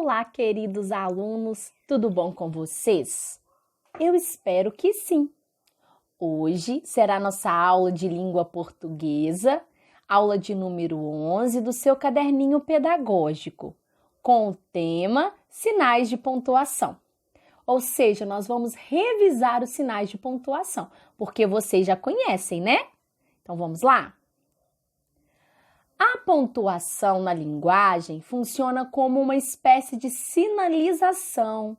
Olá, queridos alunos, tudo bom com vocês? Eu espero que sim. Hoje será nossa aula de língua portuguesa, aula de número 11 do seu caderninho pedagógico, com o tema Sinais de pontuação. Ou seja, nós vamos revisar os sinais de pontuação, porque vocês já conhecem, né? Então vamos lá? A pontuação na linguagem funciona como uma espécie de sinalização,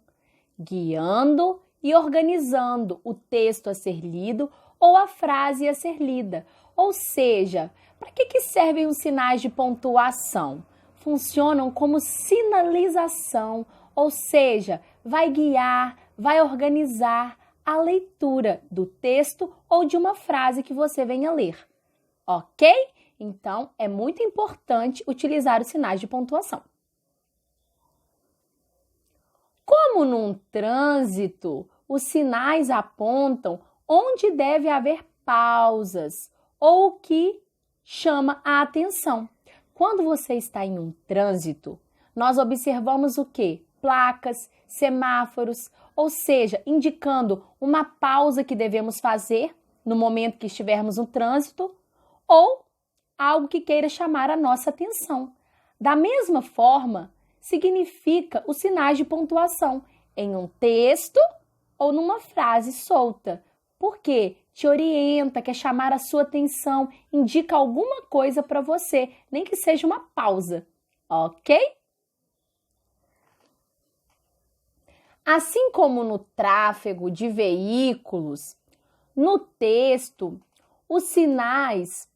guiando e organizando o texto a ser lido ou a frase a ser lida. Ou seja, para que servem os sinais de pontuação? Funcionam como sinalização, ou seja, vai guiar, vai organizar a leitura do texto ou de uma frase que você venha ler. Ok? Então, é muito importante utilizar os sinais de pontuação. Como num trânsito, os sinais apontam onde deve haver pausas ou o que chama a atenção. Quando você está em um trânsito, nós observamos o quê? Placas, semáforos, ou seja, indicando uma pausa que devemos fazer no momento que estivermos no trânsito ou algo que queira chamar a nossa atenção. Da mesma forma, significa os sinais de pontuação em um texto ou numa frase solta. Porque te orienta, quer chamar a sua atenção, indica alguma coisa para você, nem que seja uma pausa, ok? Assim como no tráfego de veículos, no texto, os sinais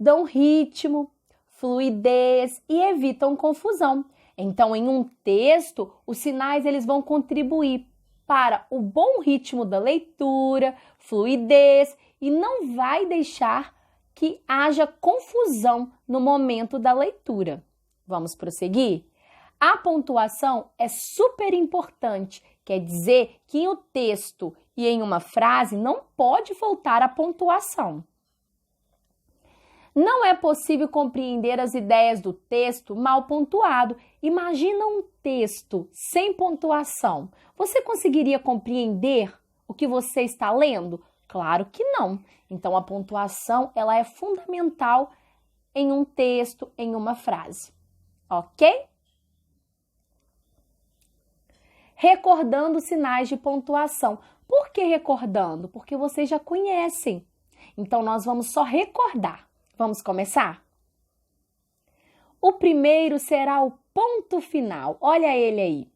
dão ritmo, fluidez e evitam confusão. Então, em um texto, os sinais eles vão contribuir para o bom ritmo da leitura, fluidez e não vai deixar que haja confusão no momento da leitura. Vamos prosseguir? A pontuação é super importante, quer dizer que em um texto e em uma frase não pode faltar a pontuação. Não é possível compreender as ideias do texto mal pontuado. Imagina um texto sem pontuação. Você conseguiria compreender o que você está lendo? Claro que não. Então, a pontuação ela é fundamental em um texto, em uma frase. Ok? Recordando os sinais de pontuação. Por que recordando? Porque vocês já conhecem. Então, nós vamos só recordar. Vamos começar? O primeiro será o ponto final. Olha ele aí.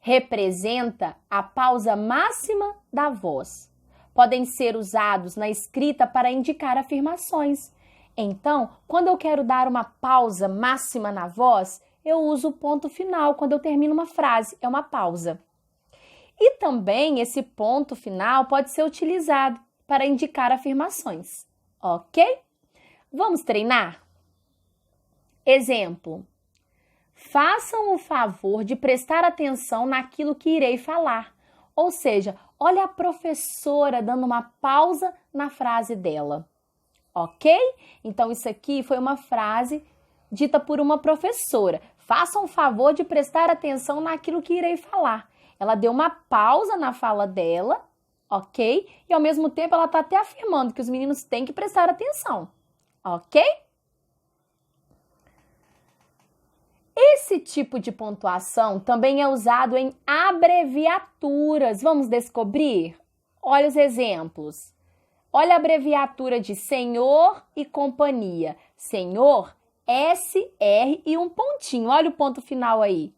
Representa a pausa máxima da voz. Podem ser usados na escrita para indicar afirmações. Então, quando eu quero dar uma pausa máxima na voz, eu uso o ponto final quando eu termino uma frase. É uma pausa. E também esse ponto final pode ser utilizado para indicar afirmações. Ok? Vamos treinar? Exemplo. Façam o favor de prestar atenção naquilo que irei falar. Ou seja, olha a professora dando uma pausa na frase dela. Ok? Então, isso aqui foi uma frase dita por uma professora. Façam o favor de prestar atenção naquilo que irei falar. Ela deu uma pausa na fala dela, ok? E, ao mesmo tempo, ela está até afirmando que os meninos têm que prestar atenção. Ok? Esse tipo de pontuação também é usado em abreviaturas. Vamos descobrir? Olha os exemplos. Olha a abreviatura de senhor e companhia. Senhor, SR e um pontinho. Olha o ponto final aí.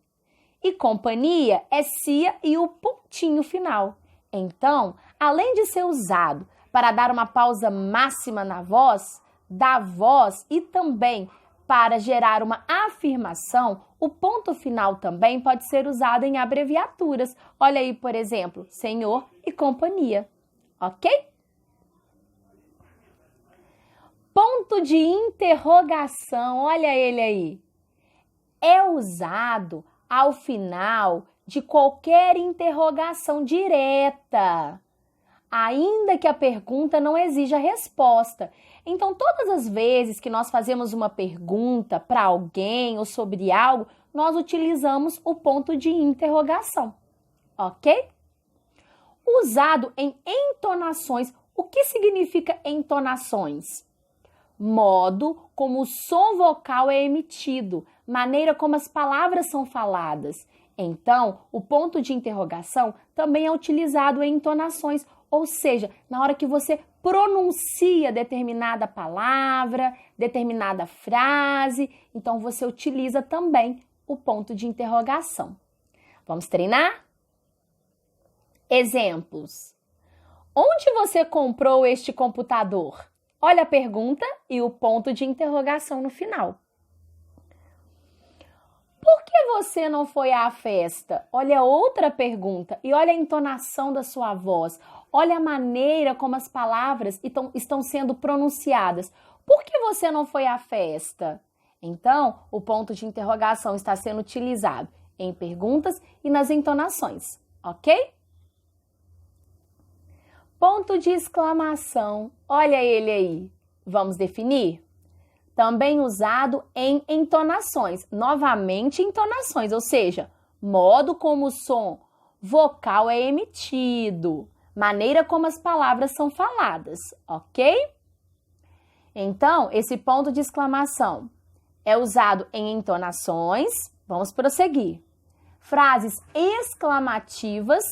E companhia é CIA e o pontinho final. Então, além de ser usado para dar uma pausa máxima na voz, da voz e também para gerar uma afirmação, o ponto final também pode ser usado em abreviaturas. Olha aí, por exemplo, senhor e companhia, ok? Ponto de interrogação, olha ele aí. É usado ao final de qualquer interrogação direta, ainda que a pergunta não exija resposta. Então, todas as vezes que nós fazemos uma pergunta para alguém ou sobre algo, nós utilizamos o ponto de interrogação, ok? Usado em entonações. O que significa entonações? Modo como o som vocal é emitido, maneira como as palavras são faladas. Então, o ponto de interrogação também é utilizado em entonações, ou seja, na hora que você pronuncia determinada palavra, determinada frase, então você utiliza também o ponto de interrogação. Vamos treinar? Exemplos. Onde você comprou este computador? Olha a pergunta e o ponto de interrogação no final. Por que você não foi à festa? Olha outra pergunta e olha a entonação da sua voz. Olha a maneira como as palavras estão sendo pronunciadas. Por que você não foi à festa? Então, o ponto de interrogação está sendo utilizado em perguntas e nas entonações, ok? Ponto de exclamação. Olha ele aí. Vamos definir? Também usado em entonações. Novamente, entonações, ou seja, modo como o som vocal é emitido, maneira como as palavras são faladas, ok? Então, esse ponto de exclamação é usado em entonações. Vamos prosseguir. Frases exclamativas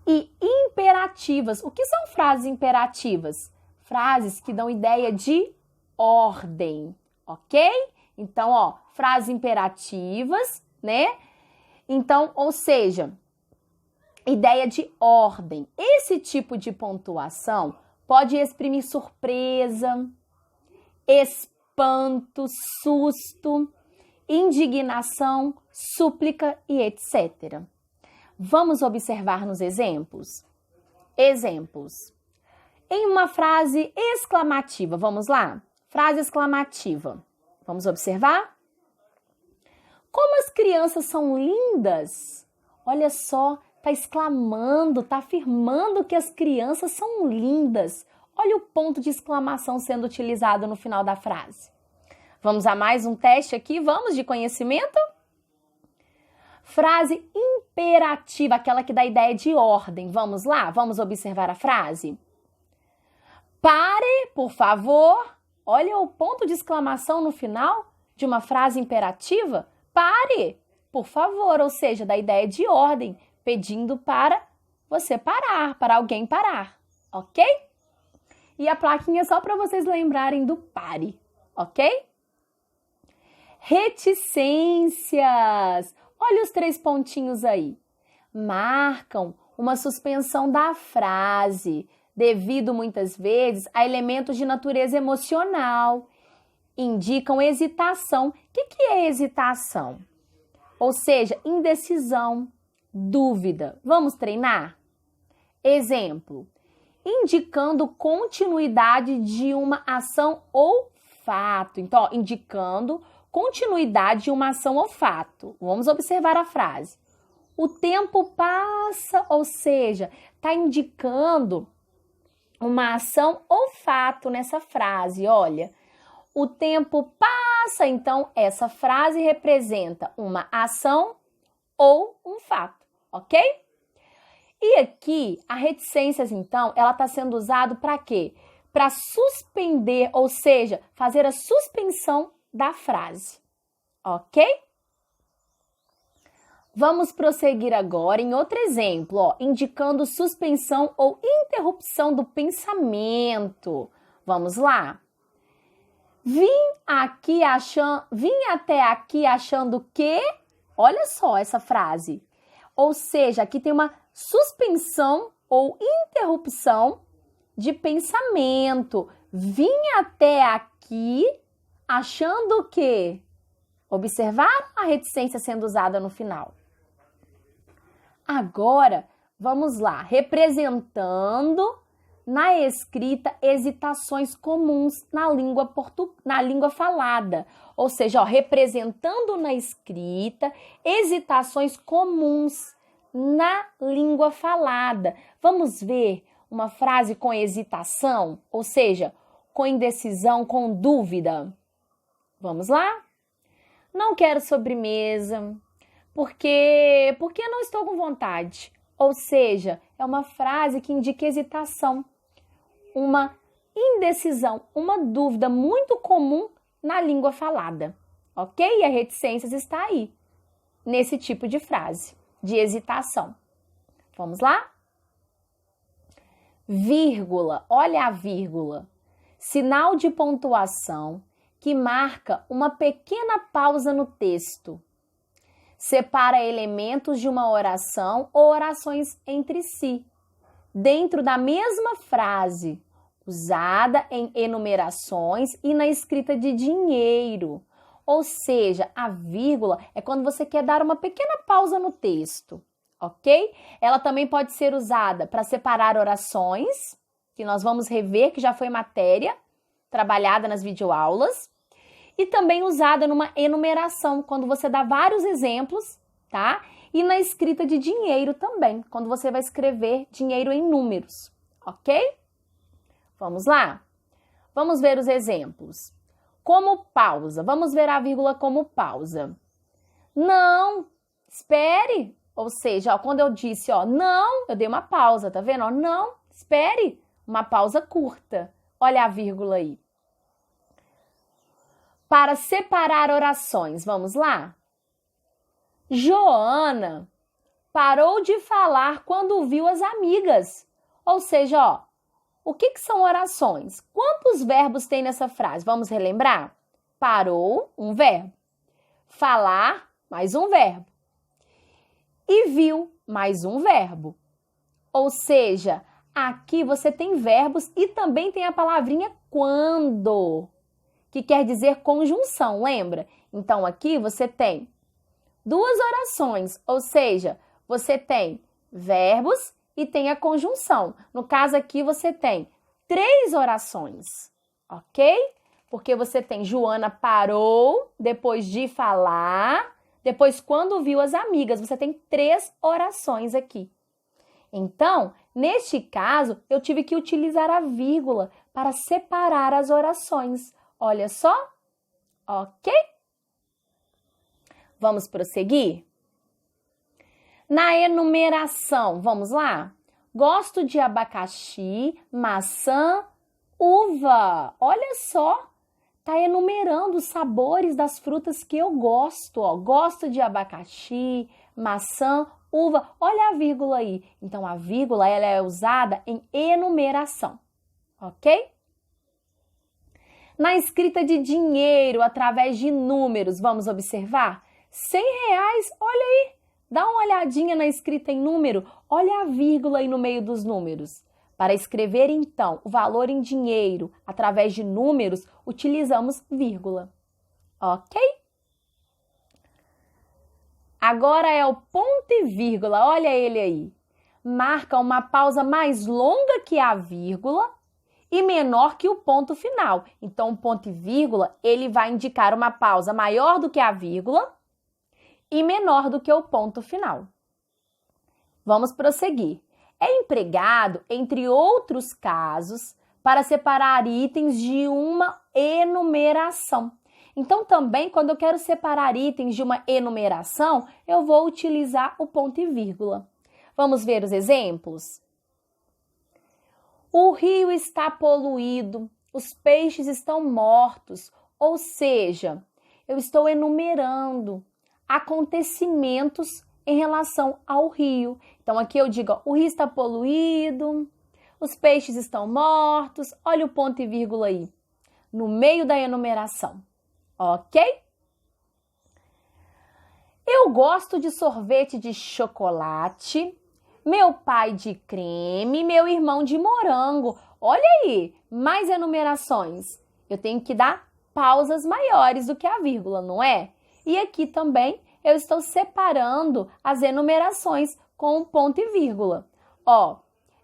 e imperativas. O que são frases imperativas? Frases que dão ideia de ordem, ok? Então, ó, frases imperativas, né? Então, ou seja, ideia de ordem. Esse tipo de pontuação pode exprimir surpresa, espanto, susto, indignação, súplica e etc. Vamos observar nos exemplos? Exemplos. Em uma frase exclamativa, vamos lá? Frase exclamativa. Vamos observar? Como as crianças são lindas! Olha só, tá exclamando, tá afirmando que as crianças são lindas. Olha o ponto de exclamação sendo utilizado no final da frase. Vamos a mais um teste aqui? Vamos de conhecimento? Frase imperativa, aquela que dá ideia de ordem. Vamos lá? Vamos observar a frase? Pare, por favor. Olha o ponto de exclamação no final de uma frase imperativa. Pare, por favor, ou seja, dá ideia de ordem, pedindo para você parar, para alguém parar, ok? E a plaquinha só para vocês lembrarem do pare, ok? Reticências. Olha os 3 pontinhos aí. Marcam uma suspensão da frase, devido muitas vezes a elementos de natureza emocional. Indicam hesitação. O que é hesitação? Ou seja, indecisão, dúvida. Vamos treinar? Exemplo. Indicando continuidade de uma ação ou fato. Então, ó, indicando continuidade de uma ação ou fato. Vamos observar a frase. O tempo passa, ou seja, está indicando uma ação ou fato nessa frase. Olha, o tempo passa, então essa frase representa uma ação ou um fato, ok? E aqui, a reticências, então, ela está sendo usada para quê? Para suspender, ou seja, fazer a suspensão da frase, ok? Vamos prosseguir agora em outro exemplo, ó, indicando suspensão ou interrupção do pensamento. Vamos lá? Vim até aqui achando que... Olha só essa frase. Ou seja, aqui tem uma suspensão ou interrupção de pensamento. Vim até aqui achando que... Observar a reticência sendo usada no final. Agora, vamos lá, representando na escrita hesitações comuns na língua falada. Ou seja, ó, representando na escrita hesitações comuns na língua falada. Vamos ver uma frase com hesitação, ou seja, com indecisão, com dúvida. Vamos lá? não quero sobremesa, porque não estou com vontade. Ou seja, é uma frase que indica hesitação, uma indecisão, uma dúvida muito comum na língua falada, ok? E a reticências está aí, nesse tipo de frase, de hesitação. Vamos lá? Vírgula, olha a vírgula. Sinal de pontuação que marca uma pequena pausa no texto. Separa elementos de uma oração ou orações entre si, dentro da mesma frase, usada em enumerações e na escrita de dinheiro. Ou seja, a vírgula é quando você quer dar uma pequena pausa no texto, ok? Ela também pode ser usada para separar orações, que nós vamos rever, que já foi matéria trabalhada nas videoaulas, e também usada numa enumeração, quando você dá vários exemplos, tá? E na escrita de dinheiro também, quando você vai escrever dinheiro em números, ok? Vamos lá? Vamos ver os exemplos. Como pausa, vamos ver a vírgula como pausa. Não, espere. Ou seja, ó, quando eu disse, ó, não, eu dei uma pausa, tá vendo? Ó, não, espere. Uma pausa curta. Olha a vírgula aí. Para separar orações, vamos lá? Joana parou de falar quando viu as amigas. Ou seja, ó, o que são orações? Quantos verbos tem nessa frase? Vamos relembrar? Parou, um verbo. Falar, mais um verbo. E viu, mais um verbo. Ou seja, aqui você tem verbos e também tem a palavrinha quando, que quer dizer conjunção, lembra? Então, aqui você tem duas orações, ou seja, você tem verbos e tem a conjunção. No caso aqui, você tem 3 orações, ok? Porque você tem Joana parou, depois de falar, depois quando viu as amigas. Você tem 3 orações aqui. Então, neste caso, eu tive que utilizar a vírgula para separar as orações. Olha só, ok? Vamos prosseguir? Na enumeração, vamos lá? Gosto de abacaxi, maçã, uva. Olha só, tá enumerando os sabores das frutas que eu gosto, ó. Gosto de abacaxi, maçã, uva. Olha a vírgula aí. Então, a vírgula ela é usada em enumeração, ok? Na escrita de dinheiro, através de números, vamos observar? R$100, olha aí, dá uma olhadinha na escrita em número, olha a vírgula aí no meio dos números. Para escrever, então, o valor em dinheiro através de números, utilizamos vírgula, ok? Agora é o ponto e vírgula, olha ele aí. Marca uma pausa mais longa que a vírgula e menor que o ponto final. Então, o ponto e vírgula, ele vai indicar uma pausa maior do que a vírgula e menor do que o ponto final. Vamos prosseguir. É empregado, entre outros casos, para separar itens de uma enumeração. Então, também, quando eu quero separar itens de uma enumeração, eu vou utilizar o ponto e vírgula. Vamos ver os exemplos? O rio está poluído, os peixes estão mortos, ou seja, eu estou enumerando acontecimentos em relação ao rio. Então, aqui eu digo, ó, o rio está poluído, os peixes estão mortos, olha o ponto e vírgula aí, no meio da enumeração, ok? Eu gosto de sorvete de chocolate, meu pai de creme, meu irmão de morango. Olha aí, mais enumerações. Eu tenho que dar pausas maiores do que a vírgula, não é? E aqui também eu estou separando as enumerações com ponto e vírgula. Ó,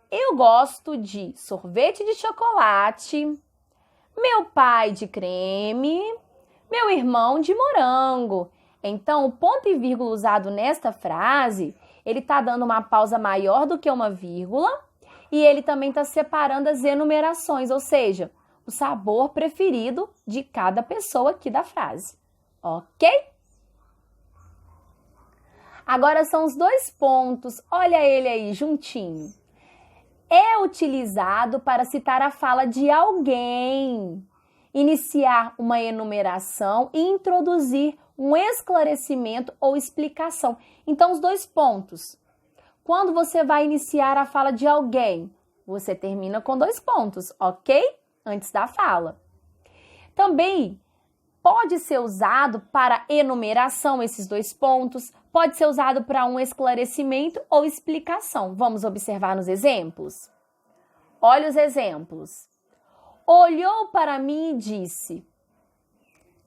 eu gosto de sorvete de chocolate, meu pai de creme, meu irmão de morango. Então, o ponto e vírgula usado nesta frase, ele está dando uma pausa maior do que uma vírgula e ele também está separando as enumerações, ou seja, o sabor preferido de cada pessoa aqui da frase, ok? Agora são os 2 pontos. Olha ele aí, juntinho. É utilizado para citar a fala de alguém, iniciar uma enumeração e introduzir um esclarecimento ou explicação. Então, os 2 pontos. Quando você vai iniciar a fala de alguém, você termina com 2 pontos, ok? Antes da fala. Também pode ser usado para enumeração, esses 2 pontos. Pode ser usado para um esclarecimento ou explicação. Vamos observar nos exemplos? Olha os exemplos. Olhou para mim e disse: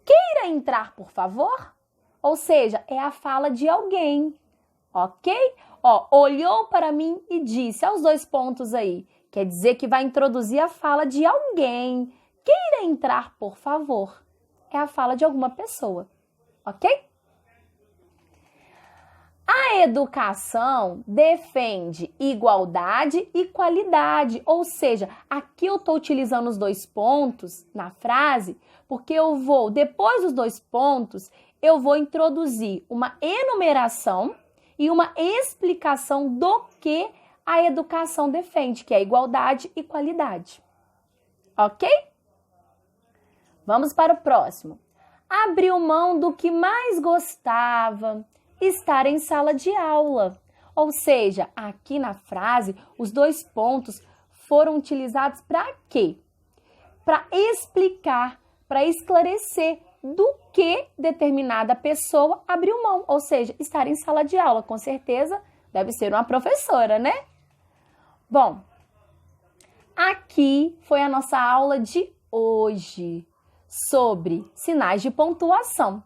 queira entrar, por favor? Ou seja, é a fala de alguém, ok? Olhou para mim e disse, aos 2 pontos aí. Quer dizer que vai introduzir a fala de alguém. Queira entrar, por favor. É a fala de alguma pessoa, ok? A educação defende igualdade e qualidade, ou seja, aqui eu estou utilizando os 2 pontos na frase, porque eu vou, depois dos 2 pontos, eu vou introduzir uma enumeração e uma explicação do que a educação defende, que é igualdade e qualidade. Ok? Vamos para o próximo. Abriu mão do que mais gostava, estar em sala de aula. Ou seja, aqui na frase, os 2 pontos foram utilizados para quê? Para explicar, para esclarecer do que determinada pessoa abriu mão. Ou seja, estar em sala de aula, com certeza, deve ser uma professora, né? Bom, aqui foi a nossa aula de hoje sobre sinais de pontuação.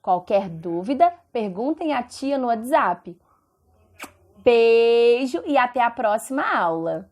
Qualquer dúvida, perguntem à tia no WhatsApp. Beijo e até a próxima aula!